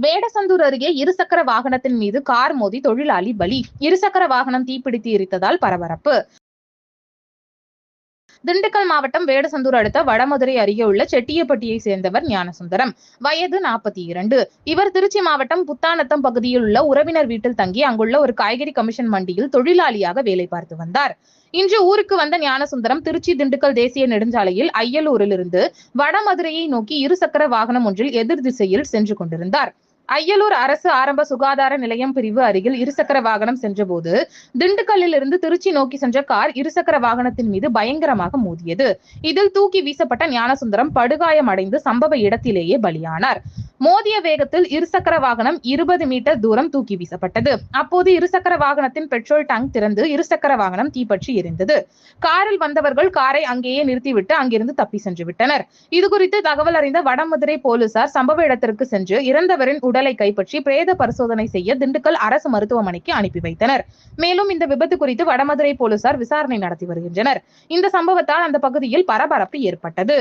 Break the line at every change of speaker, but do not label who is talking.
வேடசந்தூர் அருகே இருசக்கர வாகனத்தின் மீது கார் மோதி தொழிலாளி பலி. இருசக்கர வாகனம் தீப்பிடித்து எரித்ததால் பரபரப்பு. திண்டுக்கல் மாவட்டம் வேடசந்தூர் அடுத்த வடமதுரை அருகே உள்ள செட்டியப்பட்டியை சேர்ந்தவர் ஞானசுந்தரம். வயது 42. இவர் திருச்சி மாவட்டம் புத்தாநத்தம் பகுதியில் உள்ள உறவினர் வீட்டில் தங்கி அங்குள்ள ஒரு காய்கறி கமிஷன் மண்டியில் தொழிலாளியாக வேலை பார்த்து வந்தார். இன்று ஊருக்கு வந்த ஞானசுந்தரம் திருச்சி திண்டுக்கல் தேசிய நெடுஞ்சாலையில் அய்யலூரிலிருந்து வடமதுரையை நோக்கி இருசக்கர வாகனம் ஒன்றில் எதிர் திசையில் சென்று கொண்டிருந்தார். அய்யலூர் அரசு ஆரம்ப சுகாதார நிலையம் பிரிவு அருகில் இருசக்கர வாகனம் சென்றபோது திண்டுக்கல்லில் இருந்து திருச்சி நோக்கி சென்ற கார் இருசக்கர வாகனத்தின் மீது பயங்கரமாக மோதியது. இதில் தூக்கி வீசப்பட்ட ஞானசுந்தரம் படுகாயமடைந்து சம்பவ இடத்திலேயே பலியானார். மோதிய வேகத்தில் இருசக்கர வாகனம் 20 மீட்டர் தூரம் தூக்கி வீசப்பட்டது. அப்போது இருசக்கர வாகனத்தின் பெட்ரோல் டேங்க் திறந்து இருசக்கர வாகனம் தீப்பற்றி எரிந்தது. காரில் வந்தவர்கள் காரை அங்கேயே நிறுத்திவிட்டு அங்கிருந்து தப்பி சென்று விட்டனர். இதுகுறித்து தகவல் அறிந்த வடமதுரை போலீசார் சம்பவ இடத்திற்கு சென்று இறந்தவரின் உடலை கைப்பற்றி பிரேத பரிசோதனை செய்ய திண்டுக்கல் அரசு மருத்துவமனைக்கு அனுப்பி வைத்தனர். மேலும் இந்த விபத்து குறித்து வடமதுரை போலீசார் விசாரணை நடத்தி வருகின்றனர். இந்த சம்பவத்தால் அந்த பகுதியில் பரபரப்பு ஏற்பட்டது.